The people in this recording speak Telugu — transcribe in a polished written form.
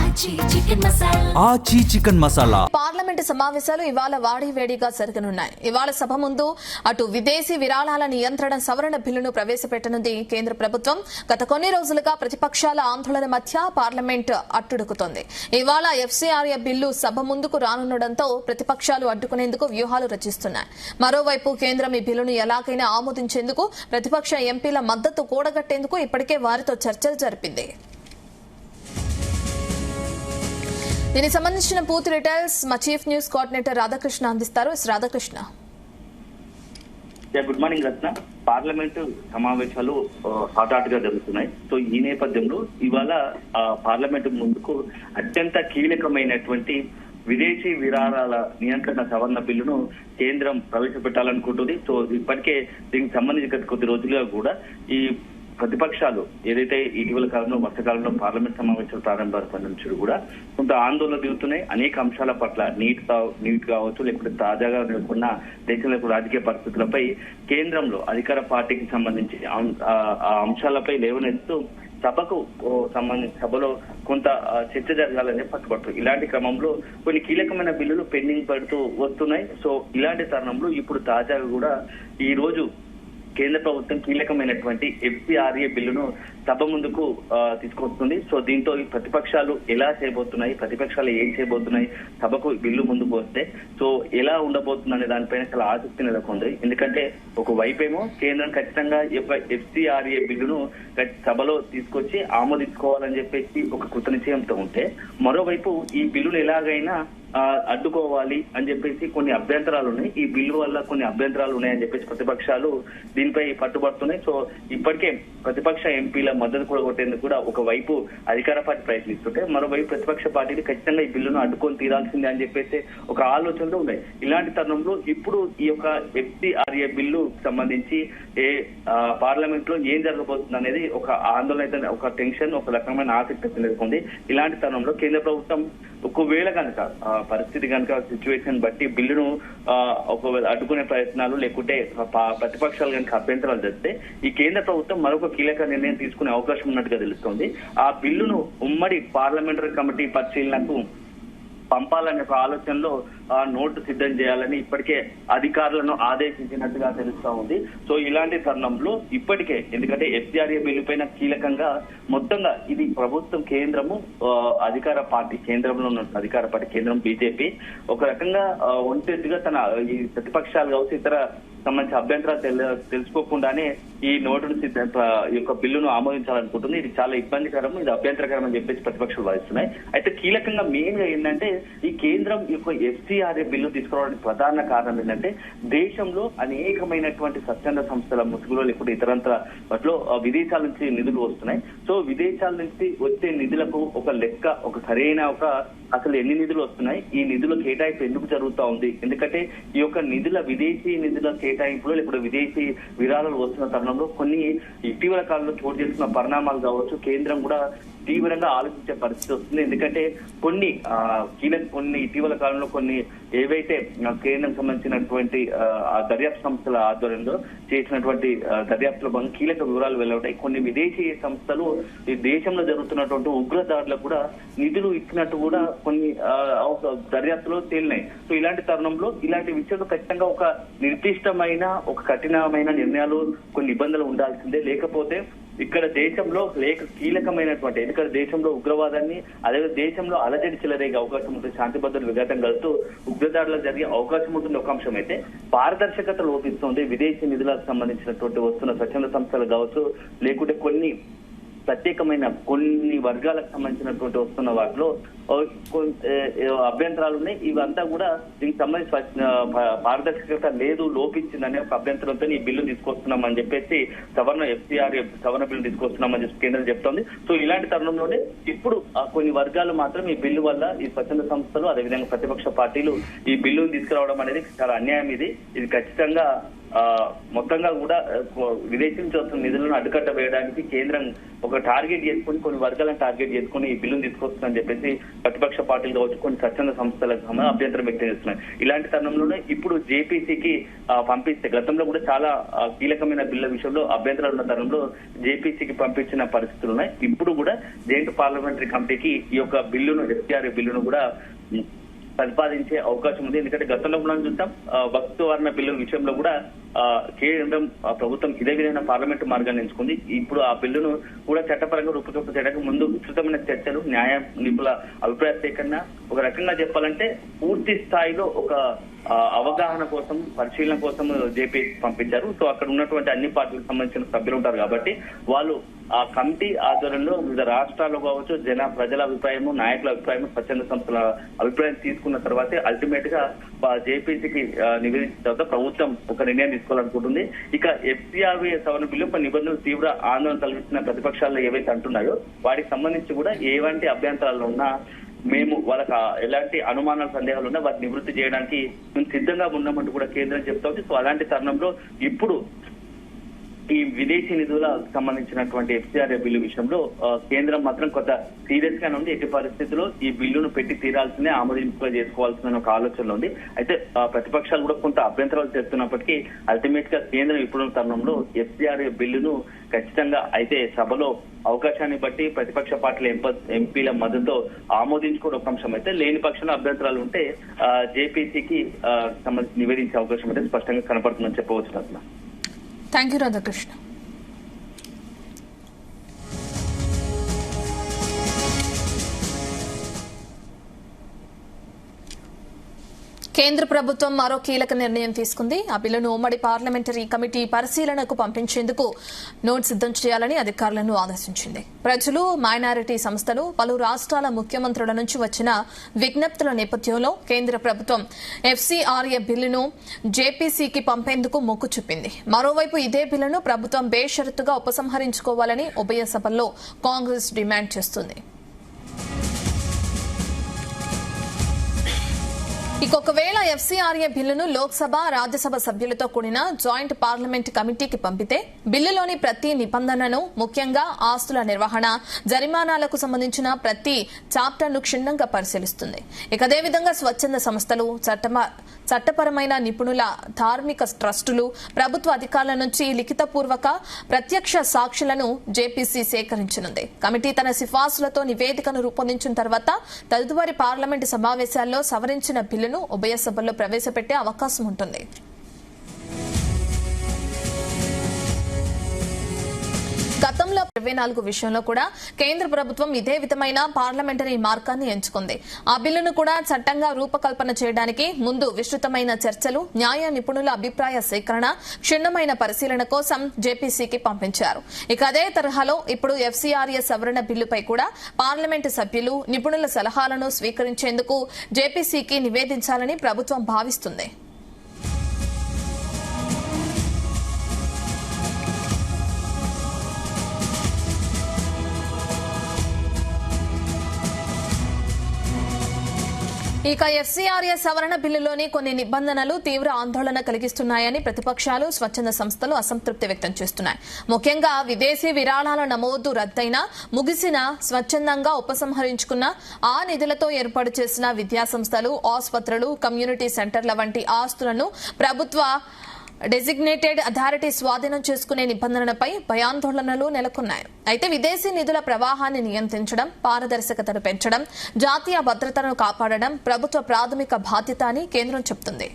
ఆచి చికెన్ మసాలా. పార్లమెంటు సమావేశాలు ఇవాళ వాడివేడిగా జరగనున్నాయి. ఇవాళ సభ ముందు అటు విదేశీ విరాళాల నియంత్రణ సవరణ బిల్లును ప్రవేశపెట్టనుంది కేంద్ర ప్రభుత్వం. గత కొన్ని రోజులుగా ప్రతిపక్షాల ఆందోళన మధ్య పార్లమెంట్ అట్టుడుకుతోంది. ఇవాళ ఎఫ్సీఆర్ఏ బిల్లు సభ ముందుకు రానుండటంతో ప్రతిపక్షాలు అడ్డుకునేందుకు వ్యూహాలు రచిస్తున్నాయి. మరోవైపు కేంద్రం ఈ బిల్లును ఎలాగైనా ఆమోదించేందుకు ప్రతిపక్ష ఎంపీల మద్దతు కూడగట్టేందుకు ఇప్పటికే వారితో చర్చలు జరిపింది. దీనికి సంబంధించిన పూర్తి డీటెయిల్స్ మా చీఫ్ న్యూస్ కోఆర్డినేటర్ రాధాకృష్ణ అందిస్తారు. రాధాకృష్ణ, గుడ్ మార్నింగ్ రత్న. పార్లమెంటు సమావేశాలు హాట్ గా జరుగుతున్నాయి. సో ఈ నేపథ్యంలో ఇవాళ పార్లమెంటు ముందుకు అత్యంత కీలకమైనటువంటి విదేశీ విరాళాల నియంత్రణ సవరణ బిల్లును కేంద్రం ప్రవేశపెట్టాలనుకుంటుంది. సో ఇప్పటికే దీనికి సంబంధించి గత కొద్ది రోజులుగా కూడా ఈ ప్రతిపక్షాలు ఏదైతే ఇటీవల కాలంలో వర్షకాలంలో పార్లమెంట్ సమావేశాలు ప్రారంభమైన నుంచి కూడా కొంత ఆందోళన దిగుతున్నాయి. అనేక అంశాల పట్ల నీట్ కావచ్చు, లేకపోతే తాజాగా ఉన్న దేశంలో రాజకీయ పరిస్థితులపై కేంద్రంలో అధికార పార్టీకి సంబంధించి ఆ అంశాలపై లేవనెత్తూ సభకు సంబంధించి సభలో కొంత చర్చ జరగాలని పట్టుబడుతుంది. ఇలాంటి క్రమంలో కొన్ని కీలకమైన బిల్లులు పెండింగ్ పడుతూ వస్తున్నాయి. సో ఇలాంటి తరుణంలో ఇప్పుడు తాజాగా కూడా ఈ రోజు కేంద్ర ప్రభుత్వం కీలకమైనటువంటి ఎఫ్సీఆర్ఏ బిల్లును సభ ముందుకు తీసుకొస్తుంది. సో దీంతో ఈ ప్రతిపక్షాలు ఎలా చేయబోతున్నాయి, ప్రతిపక్షాలు ఏం చేయబోతున్నాయి, సభకు బిల్లు ముందుకు వస్తే సో ఎలా ఉండబోతుందనే దానిపైన చాలా ఆసక్తి నెలకొంది. ఎందుకంటే ఒక వైపేమో కేంద్రం ఖచ్చితంగా ఈ యొక్క ఎఫ్సీఆర్ఏ బిల్లును సభలో తీసుకొచ్చి ఆమోదించుకోవాలని చెప్పేసి ఒక కృత నిశ్చయంతో ఉంటే, మరోవైపు ఈ బిల్లును ఎలాగైనా అడ్డుకోవాలి అని చెప్పేసి కొన్ని అభ్యంతరాలు ఉన్నాయి. ఈ బిల్లు వల్ల కొన్ని అభ్యంతరాలు ఉన్నాయని చెప్పేసి ప్రతిపక్షాలు దీనిపై పట్టుబడుతున్నాయి. సో ఇప్పటికే ప్రతిపక్ష ఎంపీల మద్దతు కూడా కొట్టేందుకు కూడా ఒకవైపు అధికార పార్టీ ప్రయత్నిస్తుంటే, మరోవైపు ప్రతిపక్ష పార్టీలు ఖచ్చితంగా ఈ బిల్లును అడ్డుకొని తీరాల్సిందే అని చెప్పేసి ఒక ఆలోచనలో ఉన్నాయి. ఇలాంటి తరుణంలో ఇప్పుడు ఈ యొక్క ఎఫ్సీఆర్ఏ బిల్లు సంబంధించి పార్లమెంట్ లో ఏం జరగబోతుంది అనేది ఒక ఆందోళన, ఒక టెన్షన్, ఒక రకమైన ఆసక్తి నెలకొంది. ఇలాంటి తరుణంలో కేంద్ర ప్రభుత్వం ఒకవేళ కనుక పరిస్థితి కనుక సిచ్యువేషన్ బట్టి బిల్లును ఒకవేళ అడ్డుకునే ప్రయత్నాలు లేకుంటే ప్రతిపక్షాలు కనుక అభ్యంతరాలు జరిగితే ఈ కేంద్ర ప్రభుత్వం మరొక కీలక నిర్ణయం తీసుకునే అవకాశం ఉన్నట్టుగా తెలుస్తోంది. ఆ బిల్లును ఉమ్మడి పార్లమెంటరీ కమిటీ పరిశీలనకు పంపాలనే ఒక ఆలోచనలో నోటు సిద్ధం చేయాలని ఇప్పటికే అధికారులను ఆదేశించినట్టుగా తెలుస్తా ఉంది. సో ఇలాంటి తరుణంలో ఇప్పటికే ఎందుకంటే ఎఫ్సీఆర్ఏ బిల్లు పైన కీలకంగా మొత్తంగా ఇది ప్రభుత్వం కేంద్రము అధికార పార్టీ కేంద్రంలో ఉన్న అధికార పార్టీ కేంద్రం బీజేపీ ఒక రకంగా ఒంటెత్తుగా తన ఈ ప్రతిపక్షాలు కావచ్చు ఇతర సంబంధించిన అభ్యంతరాలు తెలుసుకోకుండానే ఈ నోటును ఈ యొక్క బిల్లును ఆమోదించాలనుకుంటుంది. ఇది చాలా ఇబ్బందికరం, ఇది అభ్యంతరకరం అని చెప్పేసి ప్రతిపక్షాలు భావిస్తున్నాయి. అయితే కీలకంగా మెయిన్ గా ఏంటంటే ఈ కేంద్రం యొక్క ఎఫ్సీఆర్ఏ బిల్లు తీసుకురావడానికి ప్రధాన కారణం ఏంటంటే దేశంలో అనేకమైనటువంటి స్వచ్ఛంద సంస్థల ముసుగులో లేకపోతే ఇతరంతర వాటిలో విదేశాల నుంచి నిధులు వస్తున్నాయి. సో విదేశాల నుంచి వచ్చే నిధులకు ఒక లెక్క, ఒక సరైన ఒక అసలు ఎన్ని నిధులు వస్తున్నాయి, ఈ నిధుల కేటాయింపు ఎందుకు జరుగుతూ ఉంది, ఎందుకంటే ఈ యొక్క నిధుల విదేశీ నిధుల కేటాయింపులో లేకపోతే విదేశీ విరాళాలు వస్తున్న తరుణంలో కొన్ని ఇటీవల కాలంలో చోటు చేసుకున్న పరిణామాలు కావచ్చు కేంద్రం కూడా తీవ్రంగా ఆలోచించే పరిస్థితి వస్తుంది. ఎందుకంటే కొన్ని ఇటీవల కాలంలో కొన్ని ఏవైతే కేంద్రం సంబంధించినటువంటి దర్యాప్తు సంస్థల ఆధ్వర్యంలో చేసినటువంటి దర్యాప్తులో భాగంగా కీలక వివరాలు వెల్లవుతాయి. కొన్ని విదేశీ సంస్థలు ఈ దేశంలో జరుగుతున్నటువంటి ఉగ్రదాడులకు కూడా నిధులు ఇచ్చినట్టు కూడా కొన్ని దర్యాప్తులో తేలినాయి. సో ఇలాంటి తరుణంలో ఇలాంటి విషయంలో ఖచ్చితంగా ఒక నిర్దిష్టమైన ఒక కఠినమైన నిర్ణయాలు కొన్ని నిబంధనలు ఉండాల్సిందే. లేకపోతే ఇక్కడ దేశంలో కీలకమైనటువంటి ఎందుకంటే దేశంలో ఉగ్రవాదాన్ని అదే దేశంలో అలజడి చెలరేగే అవకాశం ఉంటుంది, శాంతి భద్రతలు విఘాతం కలుగుతూ ఉగ్రదాడులు జరిగే అవకాశం ఉంటుంది. ఒక అంశం అయితే పారదర్శకత లోపిస్తుంది. విదేశీ నిధులకు సంబంధించినటువంటి వస్తున్న స్వచ్ఛంద సంస్థలు కావచ్చు లేకుంటే కొన్ని ప్రత్యేకమైన కొన్ని వర్గాలకు సంబంధించినటువంటి వస్తున్న వాటిలో అభ్యంతరాలు ఉన్నాయి. ఇవంతా కూడా దీనికి సంబంధించి పారదర్శకత లేదు, లోపించిందనే ఒక అభ్యంతరంతో ఈ బిల్లు తీసుకొస్తున్నామని చెప్పేసి ఎఫ్సీఆర్ఏ సవరణ బిల్లు తీసుకొస్తున్నామని చెప్పి కేంద్రం చెప్తోంది. సో ఇలాంటి తరుణంలోనే ఇప్పుడు కొన్ని వర్గాలు మాత్రం ఈ బిల్లు వల్ల ఈ స్వచ్ఛంద సంస్థలు అదేవిధంగా ప్రతిపక్ష పార్టీలు ఈ బిల్లును తీసుకురావడం అనేది చాలా అన్యాయం. ఇది ఖచ్చితంగా మొత్తంగా కూడా విదేశీ నుంచి వస్తున్న నిధులను అడ్డుకట్ట వేయడానికి కేంద్రం ఒక టార్గెట్ చేసుకుని కొన్ని వర్గాలను టార్గెట్ చేసుకుని ఈ బిల్లును తీసుకొస్తుందని చెప్పేసి ప్రతిపక్ష పార్టీలు కావచ్చు కొన్ని స్వచ్ఛంద సంస్థలకు అభ్యంతరం వ్యక్తం చేస్తున్నాయి. ఇలాంటి తరుణంలోనే ఇప్పుడు జేపీసీకి పంపిస్తే గతంలో కూడా చాలా కీలకమైన బిల్లుల విషయంలో అభ్యంతరాలు ఉన్న తరుణంలో జేపీసీకి పంపించిన పరిస్థితులు ఉన్నాయి. ఇప్పుడు కూడా జాయింట్ పార్లమెంటరీ కమిటీకి ఈ యొక్క బిల్లును ఎఫ్టీఆర్ బిల్లును కూడా ప్రతిపాదించే అవకాశం ఉంది. ఎందుకంటే గతంలో కూడా చూస్తాం వక్తు వర్ణ బిల్లు విషయంలో కూడా కేంద్రం ప్రభుత్వం ఇదే విధంగా పార్లమెంటు మార్గాన్ని ఎంచుకుంది. ఇప్పుడు ఆ బిల్లును కూడా చట్టపరంగా రూపకల్పన చేయడానికి ముందు విస్తృతమైన చర్చలు, న్యాయ నిపుణుల అభిప్రాయ సేకరణ, ఒక రకంగా చెప్పాలంటే పూర్తి స్థాయిలో ఒక అవగాహన కోసం, పరిశీలన కోసం జేపీ పంపించారు. సో అక్కడ ఉన్నటువంటి అన్ని పార్టీలకు సంబంధించిన సభ్యులు ఉంటారు కాబట్టి వాళ్ళు ఆ కమిటీ ఆధ్వర్యంలో వివిధ రాష్ట్రాల్లో కావచ్చు ప్రజల అభిప్రాయము, నాయకుల అభిప్రాయము, స్వచ్ఛంద సంస్థల అభిప్రాయం తీసుకున్న తర్వాతే అల్టిమేట్ గా జేపీసీకి నివేదించిన తర్వాత ప్రభుత్వం ఒక నిర్ణయం తీసుకోవాలనుకుంటుంది. ఇక ఎఫ్సీఆర్బీ సవరణ బిల్లు కొన్ని నిబంధనలు తీవ్ర ఆందోళన కలిగిస్తున్న ప్రతిపక్షాల్లో ఏవైతే అంటున్నాయో వాటికి సంబంధించి కూడా ఎలాంటి అభ్యంతరాలు ఉన్నా మేము వాళ్ళకి ఎలాంటి అనుమానాలు, సందేహాలు ఉన్నా వాటిని నివృత్తి చేయడానికి మేము సిద్ధంగా ఉన్నామంటూ కూడా కేంద్రం చెప్తా ఉంది. సో అలాంటి తరుణంలో ఇప్పుడు ఈ విదేశీ నిధులకు సంబంధించినటువంటి ఎఫ్సీఆర్ఏ బిల్లు విషయంలో కేంద్రం మాత్రం కొంత సీరియస్ గానే ఉంది. ఎట్టి పరిస్థితుల్లో ఈ బిల్లును పెట్టి తీరాల్సిందే, ఆమోదింపుగా చేసుకోవాల్సిన ఒక ఆలోచనలో ఉంది. అయితే ప్రతిపక్షాలు కూడా కొంత అభ్యంతరాలు చేస్తున్నప్పటికీ అల్టిమేట్ గా కేంద్రం ఇప్పుడున్న తరుణంలో ఎఫ్సీఆర్ఏ బిల్లును ఖచ్చితంగా అయితే సభలో అవకాశాన్ని బట్టి ప్రతిపక్ష పార్టీల ఎంపీల మద్దతుతో ఆమోదించుకోవడం ఒక అంశం అయితే, లేని పక్షంలో అభ్యంతరాలు ఉంటే జేపీసీకి సంబంధించి నివేదించే అవకాశం అయితే స్పష్టంగా కనపడుతుందని చెప్పవచ్చు. అట్లా థ్యాంక్ యూ రాధాకృష్ణ. కేంద్ర ప్రభుత్వం మరో కీలక నిర్ణయం తీసుకుంది. ఆ బిల్లును ఉమ్మడి పార్లమెంటరీ కమిటీ పరిశీలనకు పంపించేందుకు నోట్ సిద్దం చేయాలని అధికారులను ఆదేశించింది. ప్రజలు, మైనారిటీ సంస్థలు, పలు రాష్ట్రాల ముఖ్యమంత్రుల నుంచి వచ్చిన విజ్ఞప్తుల నేపథ్యంలో కేంద్ర ప్రభుత్వం ఎఫ్సీఆర్ఏ బిల్లును జేపీసీకి పంపేందుకు మొగ్గు చూపింది. మరోవైపు ఇదే బిల్లును ప్రభుత్వం బేషరతుగా ఉపసంహరించుకోవాలని ఉభయ సభల్లో కాంగ్రెస్ డిమాండ్ చేస్తుంది. ఒకవేళ ఎఫ్సీఆర్ఏ బిల్లును లోక్సభ, రాజ్యసభ సభ్యులతో కూడిన జాయింట్ పార్లమెంట్ కమిటీకి పంపితే బిల్లులోని ప్రతి నిబంధనను, ముఖ్యంగా ఆస్తుల నిర్వహణ, జరిమానాలకు సంబంధించిన ప్రతి చాప్టర్ను క్షుణ్ణంగా పరిశీలిస్తుంది. ఇక అదేవిధంగా స్వచ్ఛంద సంస్థలు, చట్టపరమైన నిపుణుల, ధార్మిక ట్రస్టులు, ప్రభుత్వ అధికారుల నుంచి లిఖితపూర్వక, ప్రత్యక్ష సాక్షులను జేపీసీ సేకరించనుంది. కమిటీ తన సిఫార్సులతో నివేదికను రూపొందించిన తర్వాత తదుపరి పార్లమెంటు సమావేశాల్లో సవరించిన బిల్లును ఉభయ సభల్లో ప్రవేశపెట్టే అవకాశం ఉంటుంది. గతంలో 24 విషయంలో కూడా కేంద్ర ప్రభుత్వం ఇదే విధమైన పార్లమెంటరీ మార్గాన్ని ఎంచుకుంది. ఆ బిల్లును కూడా చట్టంగా రూపకల్పన చేయడానికి ముందు విస్తృతమైన చర్చలు, న్యాయ నిపుణుల అభిప్రాయ సేకరణ, క్షుణ్ణమైన పరిశీలన కోసం జేపీసీకి పంపించారు. ఇక అదే తరహాలో ఇప్పుడు ఎఫ్సీఆర్ఏ సవరణ బిల్లుపై కూడా పార్లమెంటు సభ్యులు, నిపుణుల సలహాలను స్వీకరించేందుకు జేపీసీకి నివేదించాలని ప్రభుత్వం భావిస్తుంది. ఇక ఎఫ్సీఆర్ఏ సవరణ బిల్లులోని కొన్ని నిబంధనలు తీవ్ర ఆందోళన కలిగిస్తున్నాయని ప్రతిపక్షాలు, స్వచ్ఛంద సంస్థలు అసంతృప్తి వ్యక్తం చేస్తున్నాయి. ముఖ్యంగా విదేశీ విరాళాల నమోదు రద్దయినా, ముగిసిన, స్వచ్ఛందంగా ఉపసంహరించుకున్న ఆ నిధులతో ఏర్పాటు చేసిన విద్యాసంస్థలు, ఆసుపత్రులు, కమ్యూనిటీ సెంటర్ల వంటి ఆస్తులను ప్రభుత్వ డెసిగ్నేటెడ్ అథారిటీ స్వాధీనం చేసుకునే నిబంధనలపై భయాందోళనలు నెలకొన్నాయి. అయితే విదేశీ నిధుల ప్రవాహాన్ని నియంత్రించడం, పారదర్శకతను పెంచడం, జాతీయ భద్రతను కాపాడడం ప్రభుత్వ ప్రాథమిక బాధ్యత అని కేంద్రం చెబుతుంది.